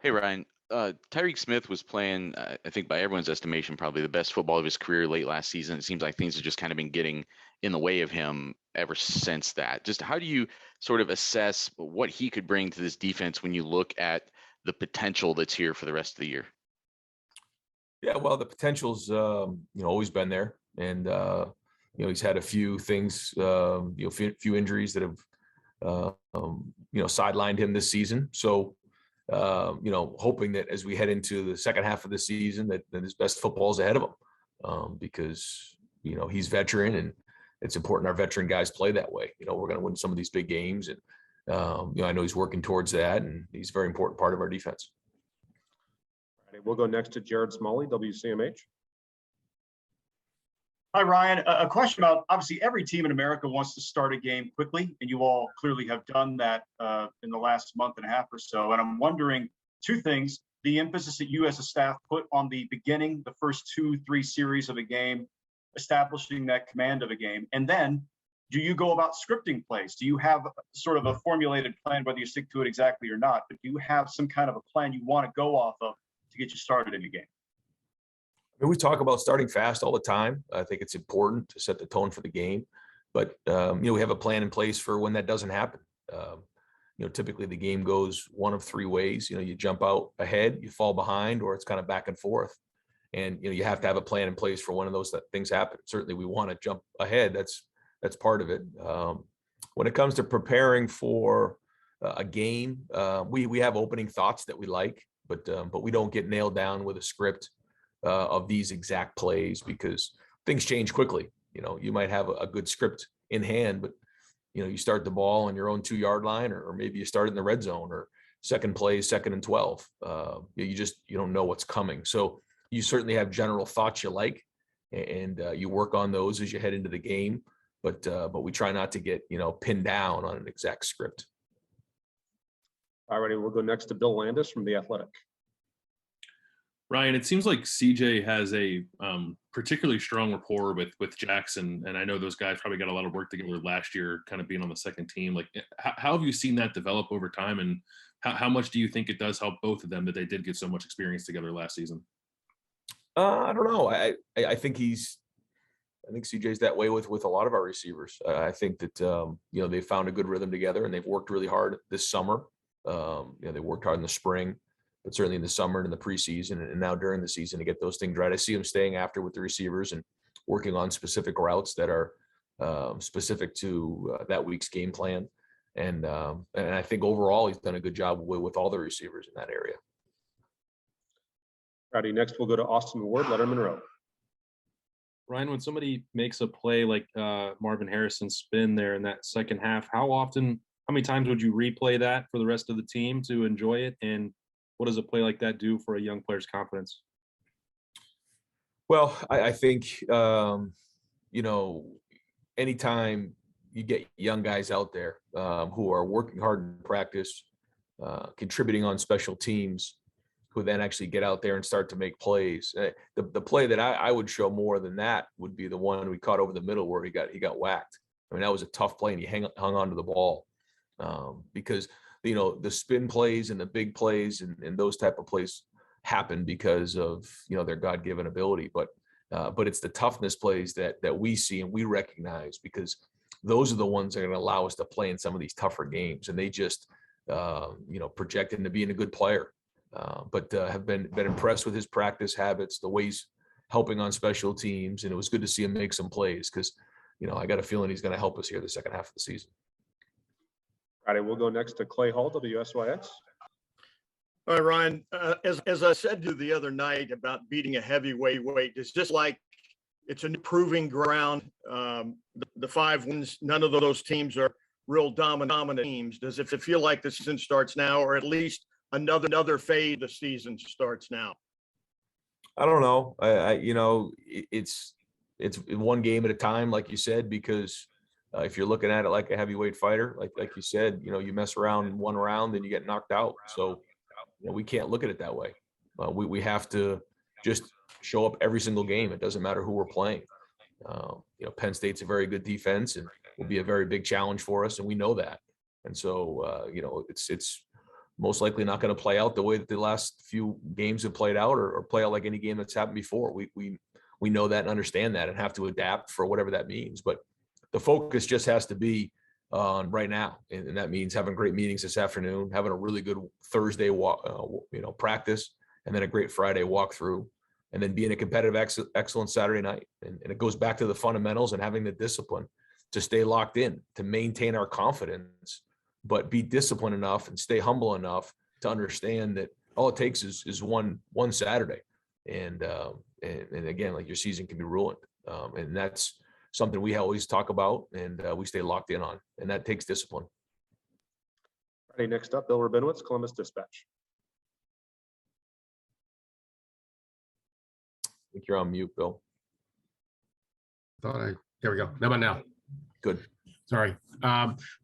Hey Ryan, Tyreek Smith was playing, I think by everyone's estimation, probably the best football of his career late last season. It seems like things have just kind of been getting in the way of him ever since that. Just how do you sort of assess what he could bring to this defense when you look at the potential that's here for the rest of the year? Yeah, well, the potential's always been there, and he's had a few things, few injuries that have sidelined him this season. So hoping that as we head into the second half of the season, that his best football is ahead of him, because he's veteran, and it's important our veteran guys play that way. We're going to win some of these big games, and I know he's working towards that, and he's a very important part of our defense. We'll go next to Jared Smalley, WCMH. Hi, Ryan. A question about, obviously every team in America wants to start a game quickly, and you all clearly have done that in the last month and a half or so. And I'm wondering two things: the emphasis that you as a staff put on the beginning, the first 2-3 series of a game, establishing that command of a game, and then do you go about scripting plays? Do you have sort of a formulated plan, whether you stick to it exactly or not, but do you have some kind of a plan you want to go off of to get you started in the game? I mean, we talk about starting fast all the time. I think it's important to set the tone for the game, but we have a plan in place for when that doesn't happen. Typically the game goes one of three ways. You jump out ahead, you fall behind, or it's kind of back and forth. And you have to have a plan in place for when of those things happen. Certainly, we want to jump ahead. That's part of it. When it comes to preparing for a game, we have opening thoughts that we like, but we don't get nailed down with a script of these exact plays, because things change quickly. You might have a good script in hand, but you start the ball on your own 2-yard line, or maybe you start in the red zone, or second play, 2nd and 12. You don't know what's coming. So you certainly have general thoughts you like, and you work on those as you head into the game. But we try not to get pinned down on an exact script. All righty, we'll go next to Bill Landis from The Athletic. Ryan, it seems like CJ has a particularly strong rapport with Jackson, and I know those guys probably got a lot of work together last year, kind of being on the second team. Like, how have you seen that develop over time, and how much do you think it does help both of them that they did get so much experience together last season? I don't know. I think CJ's that way with a lot of our receivers. I think that they've found a good rhythm together, and they've worked really hard this summer. They worked hard in the spring, but certainly in the summer and in the preseason, and now during the season, to get those things right. I see him staying after with the receivers and working on specific routes that are specific to that week's game plan. And I think overall he's done a good job with all the receivers in that area. Righty, next we'll go to Austin Ward, Letterman Row. Ryan, when somebody makes a play like Marvin Harrison spin there in that second half, how many times would you replay that for the rest of the team to enjoy it? And what does a play like that do for a young player's confidence? Well, I think, anytime you get young guys out there who are working hard in practice, contributing on special teams, who then actually get out there and start to make plays. The play that I would show more than that would be the one we caught over the middle where he got whacked. I mean, that was a tough play, and he hung on to the ball because the spin plays and the big plays and those type of plays happen because of their God-given ability. But it's the toughness plays that we see and we recognize, because those are the ones that are going to allow us to play in some of these tougher games. And they just project into being a good player. But have been impressed with his practice habits, the way he's helping on special teams, and it was good to see him make some plays, because I got a feeling he's going to help us here the second half of the season. All right, we'll go next to Clay Hall, WSYX. All right, Ryan, as I said to you the other night about beating a heavyweight weight, it's just like it's a proving ground. The 5 wins, none of those teams are real dominant teams. Does it feel like the season starts now, or at least another phase of the season starts now? I don't know. It's one game at a time, like you said, because if you're looking at it like a heavyweight fighter, like you said, you mess around in one round and you get knocked out. So we can't look at it that way. We have to just show up every single game. It doesn't matter who we're playing. Penn State's a very good defense and will be a very big challenge for us, and we know that. And so it's most likely not going to play out the way that the last few games have played out, or play out like any game that's happened before. We know that and understand that and have to adapt for whatever that means. But the focus just has to be on right now. And that means having great meetings this afternoon, having a really good Thursday practice, and then a great Friday walkthrough, and then being a competitive excellent Saturday night. And it goes back to the fundamentals and having the discipline to stay locked in, to maintain our confidence, but be disciplined enough and stay humble enough to understand that all it takes is one Saturday. And again, like, your season can be ruined. And that's something we always talk about, and we stay locked in on, and that takes discipline. Friday, next up, Bill Rabinowitz, Columbus Dispatch. I think you're on mute, Bill. There we go. How about now? Good. Sorry.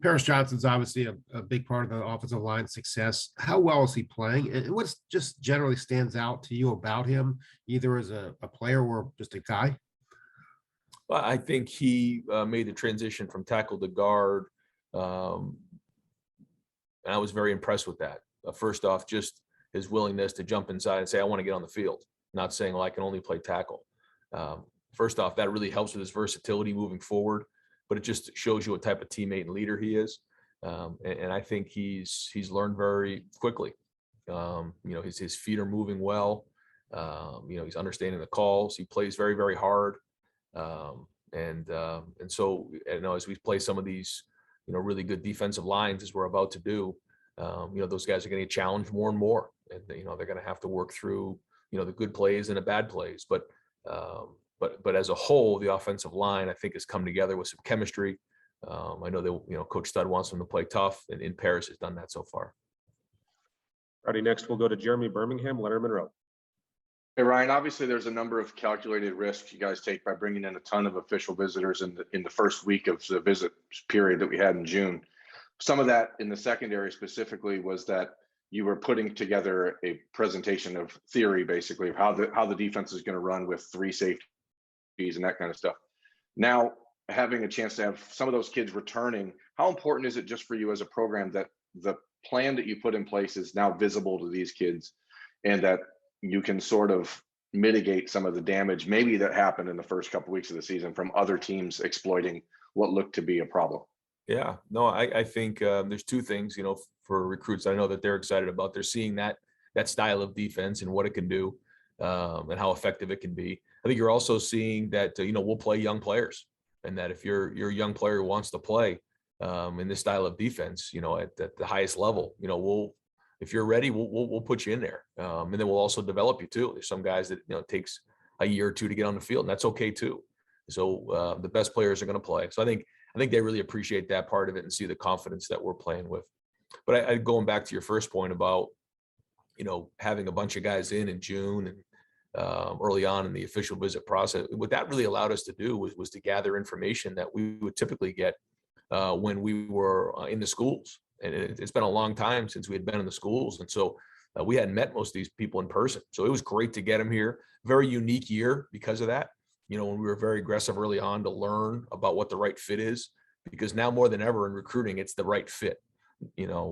Paris Johnson's obviously a big part of the offensive line success. How well is he playing? And what's just generally stands out to you about him, either as a player or just a guy? Well, I think he made the transition from tackle to guard. And I was very impressed with that. First off, just his willingness to jump inside and say, I want to get on the field, not saying, well, I can only play tackle. First off, that really helps with his versatility moving forward, but it just shows you what type of teammate and leader he is. And I think he's learned very quickly. His feet are moving well. He's understanding the calls. He plays very, very hard. And so, as we play some of these, really good defensive lines, as we're about to do, those guys are going to get challenged more and more, and they're going to have to work through, the good plays and the bad plays. But as a whole, the offensive line, I think, has come together with some chemistry. I know that, Coach Stud wants them to play tough, and in Paris has done that so far. Friday, next, we'll go to Jeremy Birmingham, Leonard Monroe. Hey, Ryan, obviously there's a number of calculated risks you guys take by bringing in a ton of official visitors in the first week of the visit period that we had in June. Some of that in the secondary specifically was that you were putting together a presentation of theory, basically, of how the defense is going to run with 3 safeties and that kind of stuff. Now, having a chance to have some of those kids returning, how important is it just for you as a program that the plan that you put in place is now visible to these kids, and that you can sort of mitigate some of the damage maybe that happened in the first couple of weeks of the season from other teams exploiting what looked to be a problem? Yeah, no, I think there's 2 things, for recruits I know that they're excited about. They're seeing that style of defense and what it can do, and how effective it can be. I think you're also seeing that, we'll play young players, and that if you're a young player who wants to play in this style of defense, at the highest level, if you're ready, we'll put you in there. And then we'll also develop you too. There's some guys that, it takes a year or 2 to get on the field, and that's okay too. So the best players are going to play. So I think they really appreciate that part of it and see the confidence that we're playing with. But I going back to your first point about, having a bunch of guys in June and early on in the official visit process, what that really allowed us to do was to gather information that we would typically get when we were in the schools. And it's been a long time since we had been in the schools. And so we hadn't met most of these people in person. So it was great to get them here. Very unique year because of that. When we were very aggressive early on to learn about what the right fit is, because now more than ever in recruiting, it's the right fit,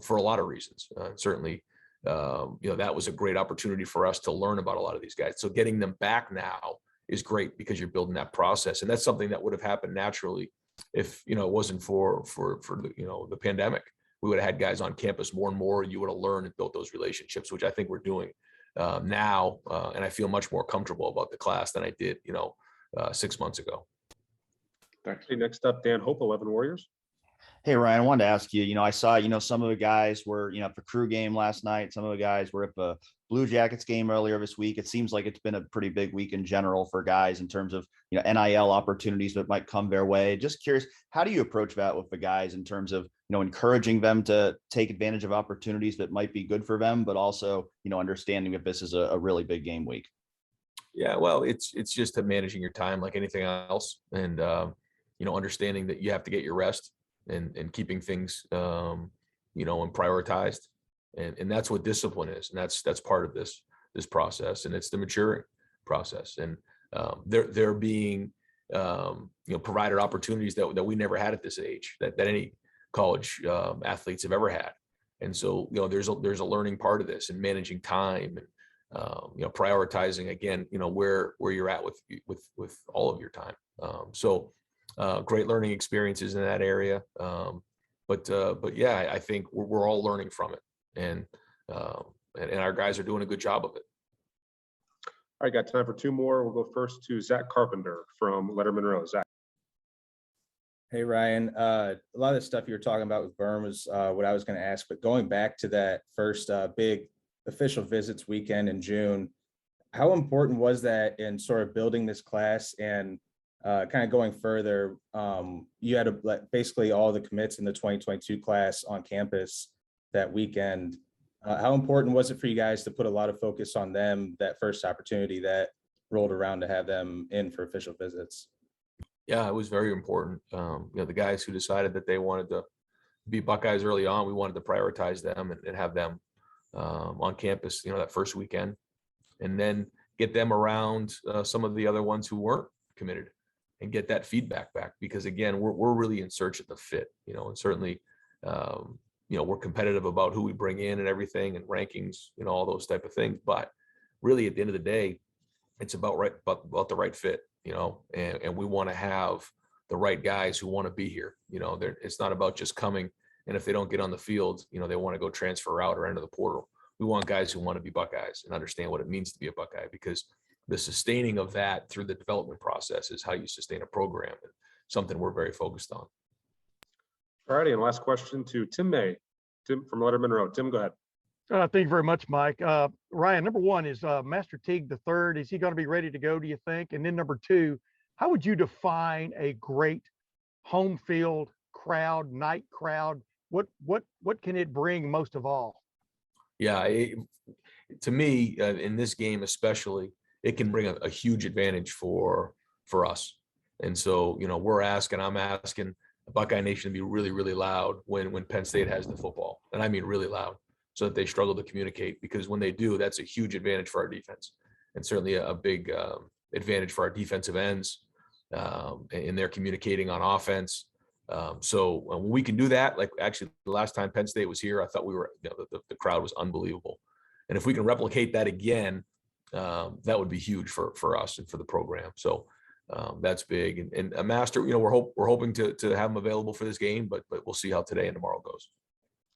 for a lot of reasons. Certainly, that was a great opportunity for us to learn about a lot of these guys. So getting them back now is great because you're building that process. And that's something that would have happened naturally if, it wasn't for the pandemic. We would have had guys on campus more and more. You would have learned and built those relationships, which I think we're doing now. And I feel much more comfortable about the class than I did, 6 months ago. Thanks. Next up, Dan Hope, 11 Warriors. Hey, Ryan, I wanted to ask you, I saw, some of the guys were, at the crew game last night. Some of the guys were at the Blue Jackets game earlier this week. It seems like it's been a pretty big week in general for guys in terms of, NIL opportunities that might come their way. Just curious, how do you approach that with the guys in terms of, encouraging them to take advantage of opportunities that might be good for them, but also, understanding that this is a really big game week? Yeah, well, it's just managing your time like anything else. And, understanding that you have to get your rest and keeping things, and prioritized. And that's what discipline is. And that's part of this process. And it's the maturing process. And they're being, provided opportunities that we never had at this age, that any college athletes have ever had. And so, there's a learning part of this and managing time and, prioritizing again, where you're at with all of your time. Great learning experiences in that area. But yeah, I think we're all learning from it, and our guys are doing a good job of it. All right, got time for two more. We'll go first to Zach Carpenter from Letterman Row. Zach. Hey, Ryan. A lot of the stuff you were talking about with Berm was what I was going to ask, but going back to that first big official visits weekend in June, how important was that in sort of building this class and kind of going further? You had basically all the commits in the 2022 class on campus that weekend. How important was it for you guys to put a lot of focus on them that first opportunity that rolled around to have them in for official visits? Yeah, it was very important. The guys who decided that they wanted to be Buckeyes early on, we wanted to prioritize them and have them on campus, that first weekend, and then get them around some of the other ones who weren't committed and get that feedback back. Because again, we're really in search of the fit, and certainly, we're competitive about who we bring in and everything and rankings, all those type of things. But really at the end of the day, it's about the right fit, and we want to have the right guys who want to be here. It's not about just coming, and if they don't get on the field, they want to go transfer out or enter the portal. We want guys who want to be Buckeyes and understand what it means to be a Buckeye, because the sustaining of that through the development process is how you sustain a program, and something we're very focused on. All righty, and last question to Tim May. Tim from Letterman Row. Tim, go ahead. Thank you very much, Mike. Ryan, number one is Master Teague III. Is he going to be ready to go, do you think? And then number two, how would you define a great home field crowd, night crowd? What can it bring most of all? Yeah, to me, in this game especially, it can bring a huge advantage for us. And so, I'm asking Buckeye Nation to be really, really loud when Penn State has the football. And I mean really loud, so that they struggle to communicate, because when they do, that's a huge advantage for our defense, and certainly a big advantage for our defensive ends in their communicating on offense. So when we can do that, like actually the last time Penn State was here, I thought the crowd was unbelievable. And if we can replicate that again, that would be huge for us and for the program. So that's big. And a Master, we're hoping to have them available for this game, but we'll see how today and tomorrow goes.